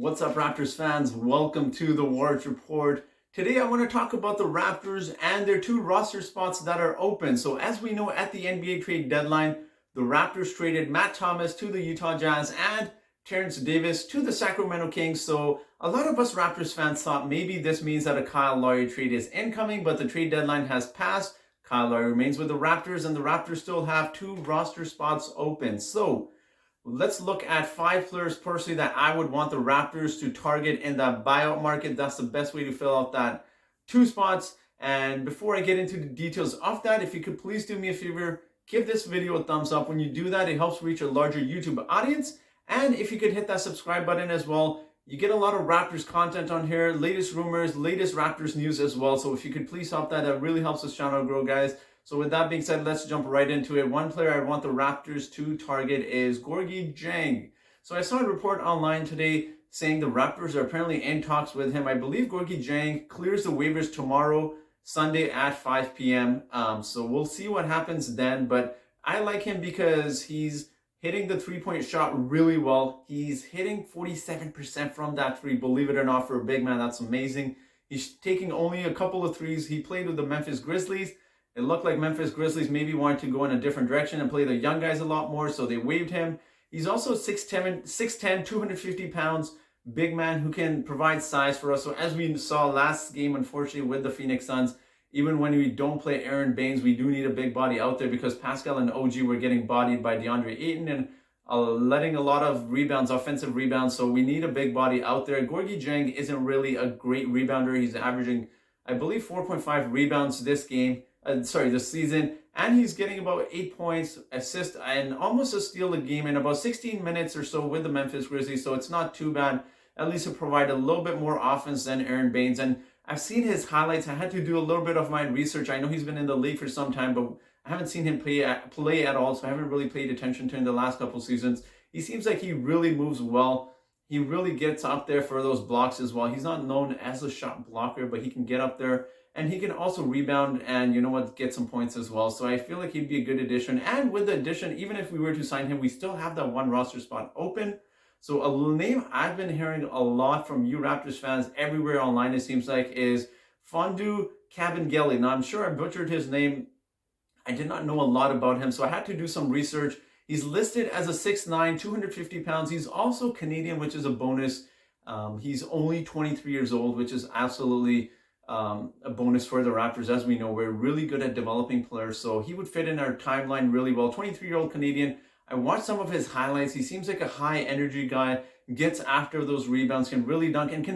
What's up, Raptors fans? Welcome to the Wards Report. Today I want to talk about the Raptors and their two roster spots that are open. So as we know, at the NBA trade deadline, the Raptors traded Matt Thomas to the Utah Jazz and Terrence Davis to the Sacramento Kings. So a lot of us Raptors fans thought maybe this means that a Kyle Lowry trade is incoming, but the trade deadline has passed. Kyle Lowry remains with the Raptors and the Raptors still have two roster spots open. So let's look at 5 players personally that I would want the Raptors to target in that buyout market. That's the best way to fill out that 2 spots. And before I get into the details of that, if you could please do me a favor, give this video a thumbs up. When you do that, it helps reach a larger YouTube audience. And if you could hit that subscribe button as well, you get a lot of Raptors content on here, latest rumors, latest Raptors news as well. So if you could please help that really helps this channel grow, guys. So with that being said, let's jump right into it. One player I want the Raptors to target is Gorgui Dieng. So I saw a report online today saying the Raptors are apparently in talks with him. I believe Gorgui Dieng clears the waivers tomorrow, Sunday at 5 p.m. So we'll see what happens then. But I like him because he's hitting the three-point shot really well. He's hitting 47% from that three. Believe it or not, for a big man, that's amazing. He's taking only a couple of threes. He played with the Memphis Grizzlies. It looked like Memphis Grizzlies maybe wanted to go in a different direction and play the young guys a lot more, so they waived him. He's also 6'10", 250 pounds, big man who can provide size for us. So as we saw last game, unfortunately, with the Phoenix Suns, even when we don't play Aaron Baines, we do need a big body out there because Pascal and OG were getting bodied by DeAndre Ayton and letting a lot of rebounds, offensive rebounds. So we need a big body out there. Gorgui Dieng isn't really a great rebounder. He's averaging, I believe, 4.5 rebounds this season, and he's getting about 8 points, assists, and almost a steal a game in about 16 minutes or so with the Memphis Grizzlies. So it's not too bad. At least he'll provide a little bit more offense than Aaron Baines. And I've seen his highlights. I had to do a little bit of my research. I know he's been in the league for some time, but I haven't seen him play at all, so I haven't really paid attention to him the last couple seasons. He seems like he really moves well. He really gets up there for those blocks as well. He's not known as a shot blocker, but he can get up there. And he can also rebound and, get some points as well. So I feel like he'd be a good addition. And with the addition, even if we were to sign him, we still have that one roster spot open. So a name I've been hearing a lot from you Raptors fans everywhere online, it seems like, is Fondou Kabengele. Now, I'm sure I butchered his name. I did not know a lot about him, so I had to do some research. He's listed as a 6'9", 250 pounds. He's also Canadian, which is a bonus. He's only 23 years old, which is absolutely a bonus for the Raptors. As we know, we're really good at developing players, so he would fit in our timeline really well. 23-year-old Canadian. I watched some of his highlights. He seems like a high energy guy, gets after those rebounds, can really dunk, and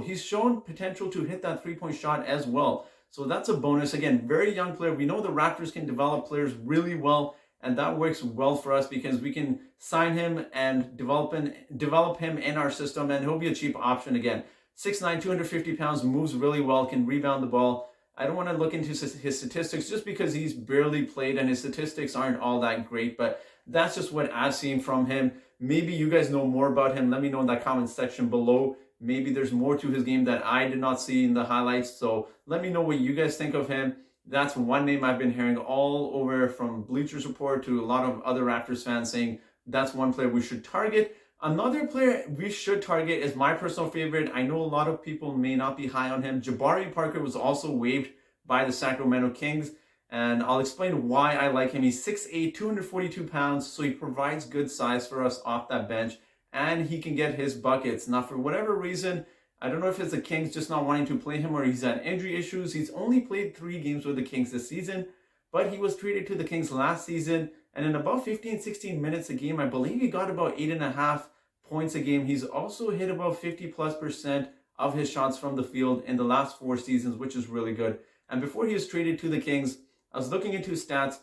he's shown potential to hit that three-point shot as well. So that's a bonus. Again, very young player. We know the Raptors can develop players really well, and that works well for us because we can sign him and develop him in our system, and he'll be a cheap option again. 6'9", 250 pounds, moves really well, can rebound the ball. I don't want to look into his statistics just because he's barely played and his statistics aren't all that great, but that's just what I've seen from him. Maybe you guys know more about him. Let me know in that comment section below. Maybe there's more to his game that I did not see in the highlights. So let me know what you guys think of him. That's one name I've been hearing all over from Bleachers Report to a lot of other Raptors fans saying that's one player we should target. Another player we should target is my personal favorite. I know a lot of people may not be high on him. Jabari Parker was also waived by the Sacramento Kings, and I'll explain why I like him. He's 6'8", 242 pounds, so he provides good size for us off that bench, and he can get his buckets. Now, for whatever reason, I don't know if it's the Kings just not wanting to play him or he's had injury issues. He's only played 3 games with the Kings this season, but he was traded to the Kings last season, and in about 15, 16 minutes a game, I believe he got about 8.5 points a game. He's also hit about 50+% of his shots from the field in the last 4 seasons, which is really good. And before he was traded to the Kings, I was looking into his stats.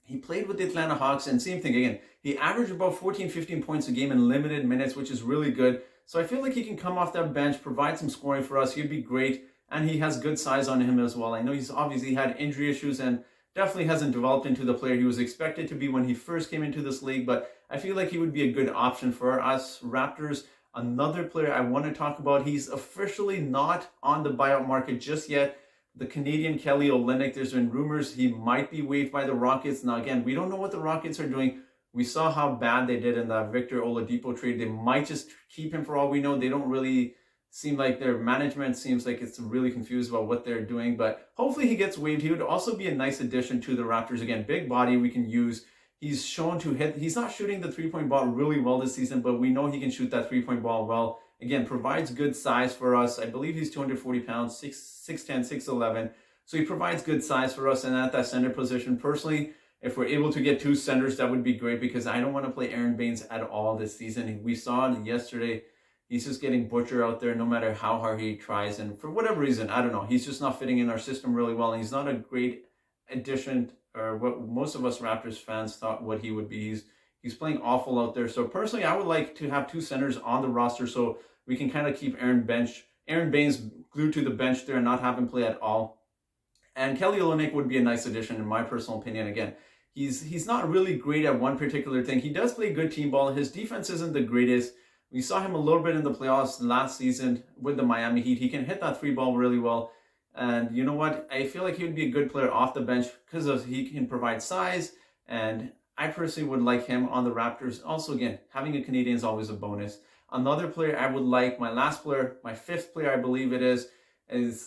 He played with the Atlanta Hawks, and same thing again. He averaged about 14, 15 points a game in limited minutes, which is really good. So I feel like he can come off that bench, provide some scoring for us. He'd be great, and he has good size on him as well. I know he's obviously had injury issues and definitely hasn't developed into the player he was expected to be when he first came into this league, but I feel like he would be a good option for us Raptors. Another player I want to talk about, he's officially not on the buyout market just yet. The Canadian Kelly Olynyk, there's been rumors he might be waived by the Rockets. Now again, we don't know what the Rockets are doing. We saw how bad they did in that Victor Oladipo trade. They might just keep him for all we know. They don't really seem like their management seems like it's really confused about what they're doing, but hopefully he gets waived. He would also be a nice addition to the Raptors. Again, big body we can use. He's shown to hit. He's not shooting the three-point ball really well this season, but we know he can shoot that three-point ball well. Again, provides good size for us. I believe he's 240 pounds, 6'10", 6'11". So he provides good size for us. And at that center position, personally, if we're able to get two centers, that would be great, because I don't want to play Aaron Baines at all this season. We saw it yesterday. He's just getting butchered out there no matter how hard he tries. And for whatever reason, I don't know, he's just not fitting in our system really well. And he's not a great addition, or what most of us Raptors fans thought what he would be. He's playing awful out there. So personally, I would like to have two centers on the roster so we can kind of keep Aaron Baines glued to the bench there and not have him play at all. And Kelly Olynyk would be a nice addition in my personal opinion. Again, he's not really great at one particular thing. He does play good team ball. His defense isn't the greatest. We saw him a little bit in the playoffs last season with the Miami Heat. He can hit that three ball really well. And you know what? I feel like he would be a good player off the bench because he can provide size. And I personally would like him on the Raptors. Also, again, having a Canadian is always a bonus. Another player I would like, my last player, my fifth player I believe it is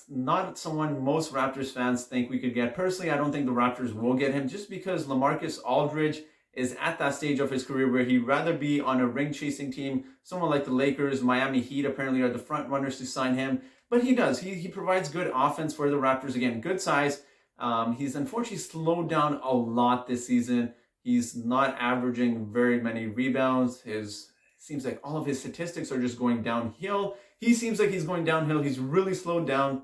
not someone most Raptors fans think we could get. Personally, I don't think the Raptors will get him just because LaMarcus Aldridge is at that stage of his career where he'd rather be on a ring-chasing team. Someone like the Lakers, Miami Heat apparently are the front runners to sign him. But he does. He provides good offense for the Raptors. Again, good size. He's unfortunately slowed down a lot this season. He's not averaging very many rebounds. Seems like all of his statistics are just going downhill. He seems like he's going downhill. He's really slowed down.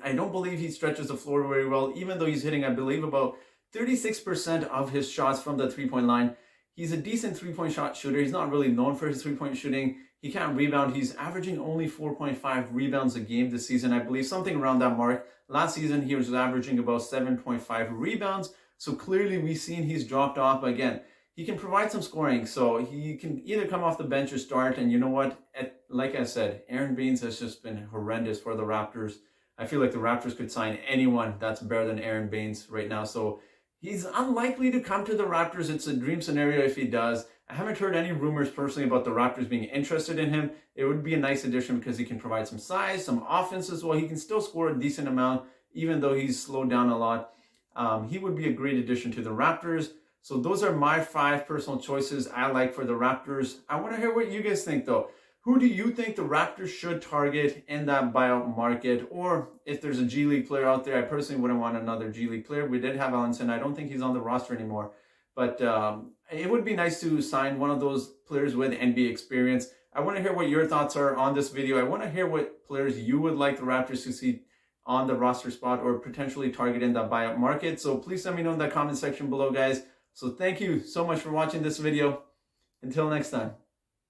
I don't believe he stretches the floor very well, even though he's hitting, I believe, about 36% of his shots from the three-point line. He's a decent three-point shot shooter. He's not really known for his three-point shooting. He can't rebound. He's averaging only 4.5 rebounds a game this season, I believe, something around that mark. Last season, he was averaging about 7.5 rebounds. So clearly, we've seen he's dropped off. Again, he can provide some scoring. So he can either come off the bench or start. And you know what? Like I said, Aaron Baines has just been horrendous for the Raptors. I feel like the Raptors could sign anyone that's better than Aaron Baines right now. So he's unlikely to come to the Raptors. It's a dream scenario if he does. I haven't heard any rumors personally about the Raptors being interested in him. It would be a nice addition because he can provide some size, some offense as well. He can still score a decent amount, even though he's slowed down a lot. He would be a great addition to the Raptors. So those are my 5 personal choices I like for the Raptors. I want to hear what you guys think though. Who do you think the Raptors should target in that buyout market? Or if there's a G League player out there, I personally wouldn't want another G League player. We did have Allenson. I don't think he's on the roster anymore. But it would be nice to sign one of those players with NBA experience. I want to hear what your thoughts are on this video. I want to hear what players you would like the Raptors to see on the roster spot or potentially target in that buyout market. So please let me know in the comment section below, guys. So thank you so much for watching this video. Until next time.